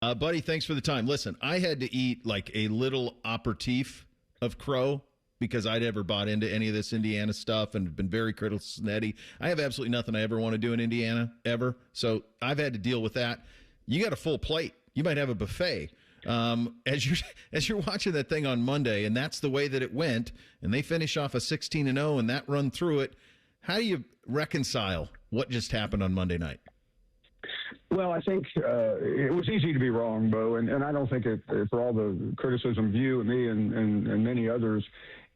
Buddy, thanks for the time. Listen, I had to eat like a little aperitif of crow because I'd ever bought into any of this Indiana stuff and been very critical of Snetti. I have absolutely nothing I ever want to do in Indiana, ever. So I've had to deal with that. You got a full plate. You might have a buffet. As you're watching that thing on Monday, and that's the way that it went, and they finish off a 16-0 and that run through it, how do you reconcile what just happened on Monday night? Well, I think it was easy to be wrong, Bo, and I don't think for all the criticism of you and me and many others,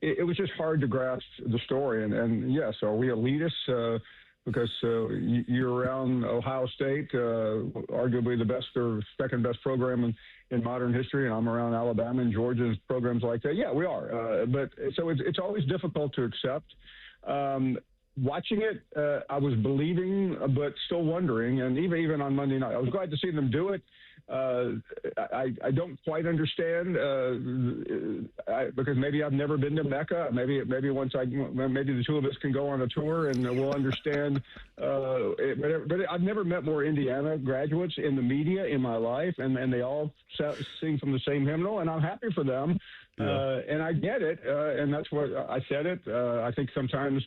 it was just hard to grasp the story. And yes, are we elitists because you're around Ohio State, arguably the best or second best program in modern history, and I'm around Alabama and Georgia's programs like that? Yeah, we are. But so it's always difficult to accept. Watching it, I was believing, but still wondering. And even on Monday night, I was glad to see them do it. I don't quite understand because maybe I've never been to Mecca. Maybe the two of us can go on a tour and we'll understand. But I've never met more Indiana graduates in the media in my life, and they all sing from the same hymnal, and I'm happy for them. Yeah. And I get it, and that's what I said it. I think sometimes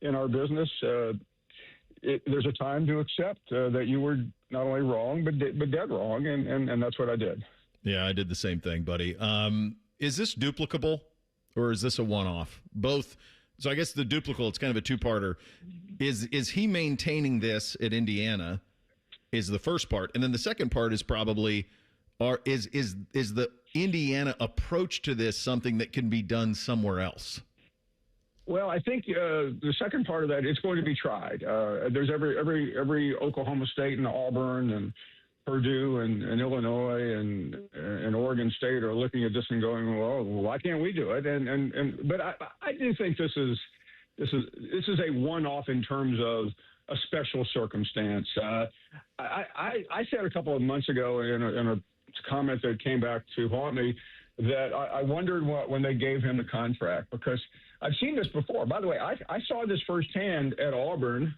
in our business, there's a time to accept that you were not only wrong, but dead wrong, and that's what I did. Yeah, I did the same thing, buddy. Is this duplicable, or is this a one-off? Both. So I guess the duplicable, it's kind of a two-parter. Is he maintaining this at Indiana is the first part, and then the second part is probably, is the Indiana approach to this something that can be done somewhere else? Well, I think the second part of that, it's going to be tried. There's every Oklahoma State and Auburn and Purdue and Illinois and Oregon State are looking at this and going, well, why can't we do it? But I do think this is a one-off in terms of a special circumstance. I said a couple of months ago in a comment that came back to haunt me that I wondered when they gave him the contract, because I've seen this before. By the way, I saw this firsthand at Auburn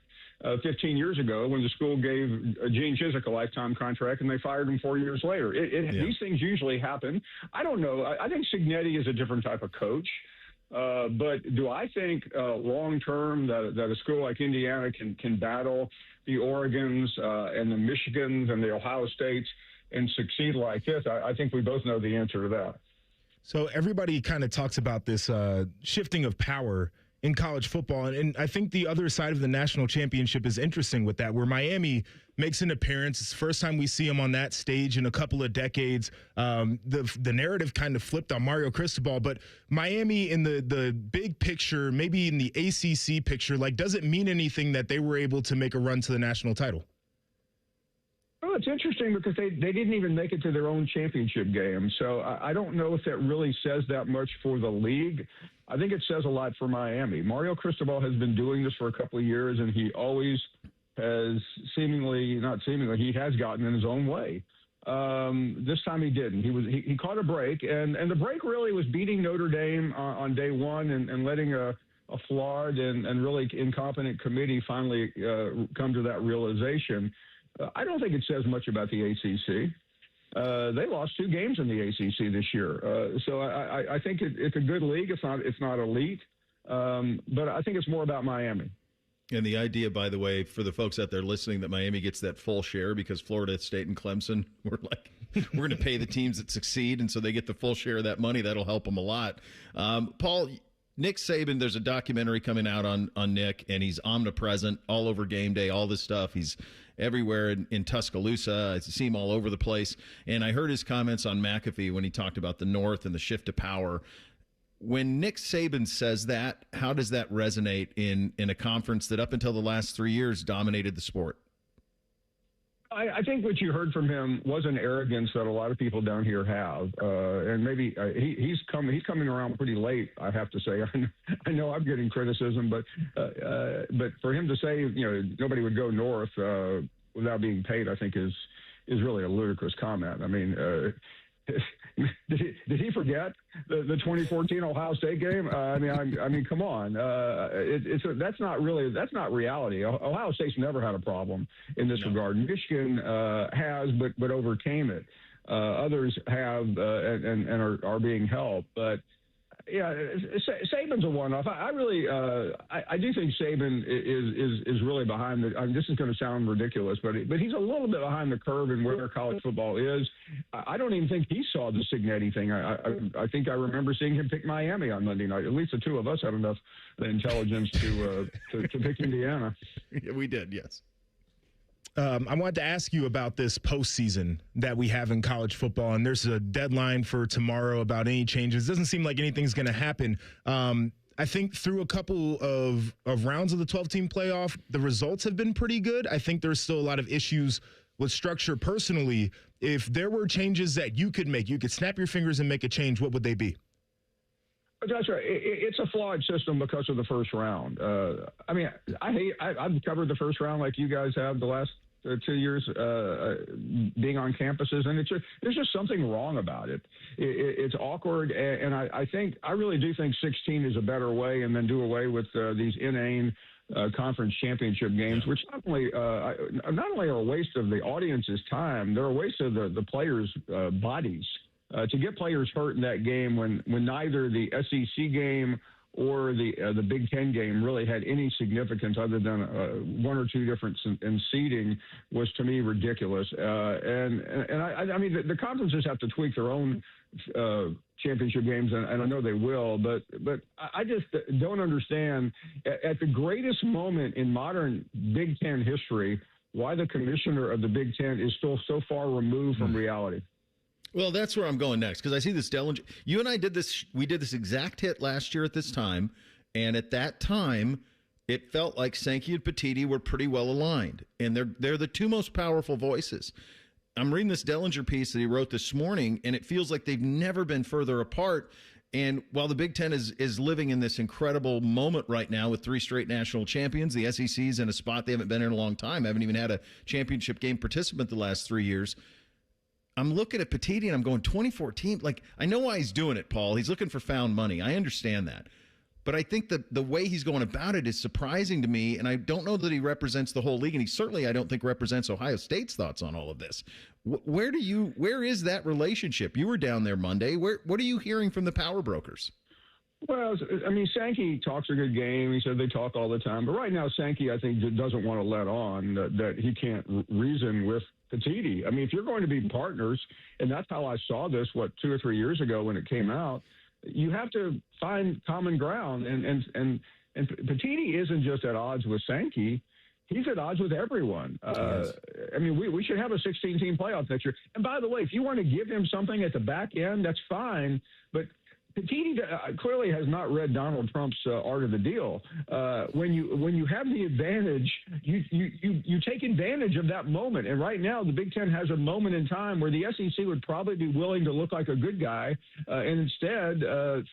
15 years ago when the school gave Gene Chizik a lifetime contract and they fired him 4 years later. These things usually happen. I don't know. I think Cignetti is a different type of coach. But do I think long-term that a school like Indiana can battle the Oregons and the Michigans and the Ohio States and succeed like this? I think we both know the answer to that. So everybody kind of talks about this shifting of power in college football. And I think the other side of the national championship is interesting with that, where Miami makes an appearance. It's the first time we see them on that stage in a couple of decades. The narrative kind of flipped on Mario Cristobal, but Miami in the big picture, maybe in the ACC picture, like, does it mean anything that they were able to make a run to the national title? Well, it's interesting because they didn't even make it to their own championship game. So I don't know if that really says that much for the league. I think it says a lot for Miami. Mario Cristobal has been doing this for a couple of years, and he always has he has gotten in his own way. This time he didn't. He caught a break, and the break really was beating Notre Dame on day one and letting a flawed and really incompetent committee finally come to that realization. I don't think it says much about the ACC. They lost 2 games in the ACC this year. So I think it's a good league. It's not elite. But I think it's more about Miami. And the idea, by the way, for the folks out there listening, that Miami gets that full share because Florida State and Clemson we're going to pay the teams that succeed, and so they get the full share of that money. That'll help them a lot. Paul, Nick Saban, there's a documentary coming out on Nick, and he's omnipresent all over game day, all this stuff. He's everywhere in Tuscaloosa. I see him all over the place. And I heard his comments on McAfee when he talked about the North and the shift to power. When Nick Saban says that, how does that resonate in a conference that up until the last 3 years dominated the sport? I think what you heard from him was an arrogance that a lot of people down here have, and maybe he's coming around pretty late. I have to say, I know I'm getting criticism, but for him to say nobody would go north without being paid, I think is really a ludicrous comment. I mean, did he forget the 2014 Ohio State game? I mean, come on. That's not reality. Ohio State's never had a problem in this regard. Michigan has, but overcame it. Others have and are being helped. But yeah, Saban's a one-off. I really, I do think Saban is really behind the. I mean, this is going to sound ridiculous, but he's a little bit behind the curve in where college football is. I don't even think he saw the Cignetti thing. I think I remember seeing him pick Miami on Monday night. At least the two of us had enough intelligence to pick Indiana. Yeah, we did, yes. I wanted to ask you about this postseason that we have in college football, and there's a deadline for tomorrow about any changes. Doesn't seem like anything's going to happen. I think through a couple of rounds of the 12-team playoff, the results have been pretty good. I think there's still a lot of issues with structure personally. If there were changes that you could make, you could snap your fingers and make a change, what would they be? That's right. It's a flawed system because of the first round. I mean, I've covered the first round like you guys have the last 2 years being on campuses, and there's just something wrong about it. It's awkward, and I really do think 16 is a better way, and then do away with these inane conference championship games, which not only are a waste of the audience's time, they're a waste of the players' bodies. To get players hurt in that game when neither the SEC game or the Big Ten game really had any significance other than one or two differences in seeding was, to me, ridiculous. I mean, the conferences have to tweak their own championship games, and I know they will, but I just don't understand at the greatest moment in modern Big Ten history why the commissioner of the Big Ten is still so far removed from reality. Well, that's where I'm going next, because I see this Dellinger. You and I did this. We did this exact hit last year at this time, and at that time, it felt like Sankey and Petitti were pretty well aligned, and they're the two most powerful voices. I'm reading this Dellinger piece that he wrote this morning, and it feels like they've never been further apart. And while the Big Ten is living in this incredible moment right now with 3 straight national champions, the SEC's in a spot they haven't been in a long time, haven't even had a championship game participant the last 3 years. I'm looking at Petitti and I'm going 2014. Like, I know why he's doing it, Paul. He's looking for found money. I understand that. But I think the way he's going about it is surprising to me, and I don't know that he represents the whole league, and he certainly, I don't think, represents Ohio State's thoughts on all of this. Where is that relationship? You were down there Monday. What are you hearing from the power brokers? Well, I mean, Sankey talks a good game. He said they talk all the time. But right now, Sankey, I think, doesn't want to let on that he can't reason with Petitti. I mean, if you're going to be partners, and that's how I saw this, 2 or 3 years ago when it came out, you have to find common ground. And Petitti isn't just at odds with Sankey. He's at odds with everyone. I mean, we should have a 16-team playoff next year. And by the way, if you want to give him something at the back end, that's fine. But Petitti clearly has not read Donald Trump's Art of the Deal. When you have the advantage, you take advantage of that moment. And right now, the Big Ten has a moment in time where the SEC would probably be willing to look like a good guy, and instead,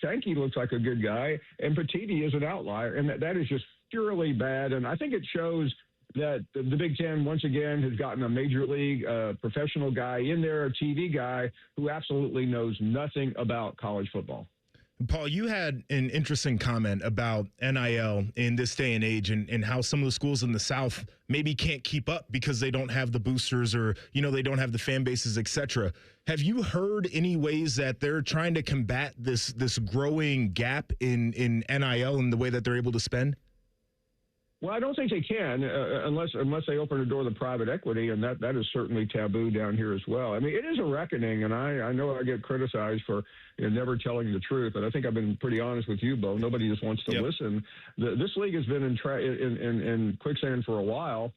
Sankey looks like a good guy, and Petitti is an outlier, and that is just purely bad. And I think it shows that the Big Ten, once again, has gotten a major league professional guy in there, a TV guy who absolutely knows nothing about college football. Paul, you had an interesting comment about NIL in this day and age and how some of the schools in the South maybe can't keep up because they don't have the boosters or, they don't have the fan bases, et cetera. Have you heard any ways that they're trying to combat this growing gap in NIL and the way that they're able to spend? Well, I don't think they can unless they open the door to private equity, and that is certainly taboo down here as well. I mean, it is a reckoning, and I know I get criticized for never telling the truth, but I think I've been pretty honest with you, Bo. Nobody just wants to listen. This league has been in quicksand for a while,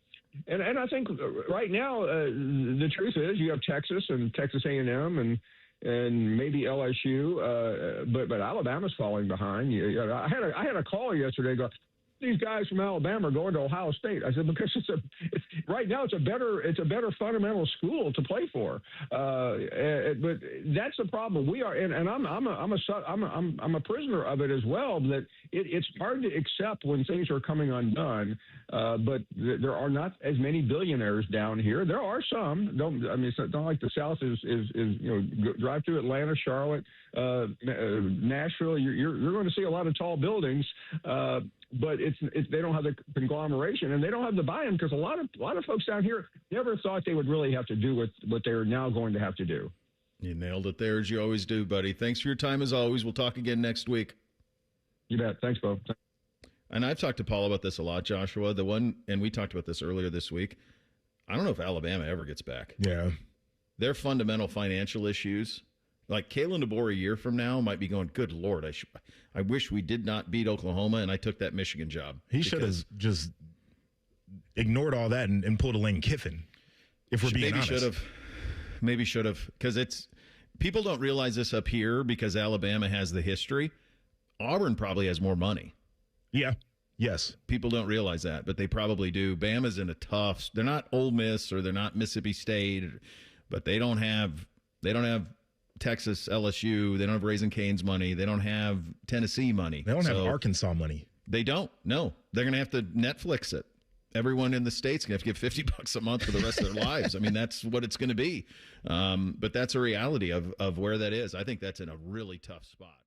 and I think right now the truth is you have Texas and Texas A&M and maybe LSU, but Alabama's falling behind. I had a call yesterday. These guys from Alabama are going to Ohio State. I said because right now it's a better fundamental school to play for. But that's the problem. We are, and I'm a prisoner of it as well. That it's hard to accept when things are coming undone. But there are not as many billionaires down here. There are some. It's not like the South is drive through Atlanta, Charlotte, Nashville. You're going to see a lot of tall buildings. But they don't have the conglomeration and they don't have the buy-in because a lot of folks down here never thought they would really have to do what they're now going to have to do. You nailed it there, as you always do, buddy. Thanks for your time, as always. We'll talk again next week. You bet. Thanks, Bo. And I've talked to Paul about this a lot, Joshua. And we talked about this earlier this week. I don't know if Alabama ever gets back. Yeah. Their fundamental financial issues, like Kalen DeBoer a year from now might be going, good Lord, I wish we did not beat Oklahoma and I took that Michigan job. He should have just ignored all that and pulled a Lane Kiffin, if we're being honest. Maybe should have. Because people don't realize this up here because Alabama has the history. Auburn probably has more money. Yeah. Yes. People don't realize that, but they probably do. Bama's in a tough. They're not Ole Miss or they're not Mississippi State, but they don't have Texas, LSU. They don't have Raising Cane's money. They don't have Tennessee money. They don't have Arkansas money. They don't. No, they're going to have to Netflix it. Everyone in the state's going to have to give $50 a month for the rest of their lives. I mean, that's what it's going to be. But that's a reality of where that is. I think that's in a really tough spot.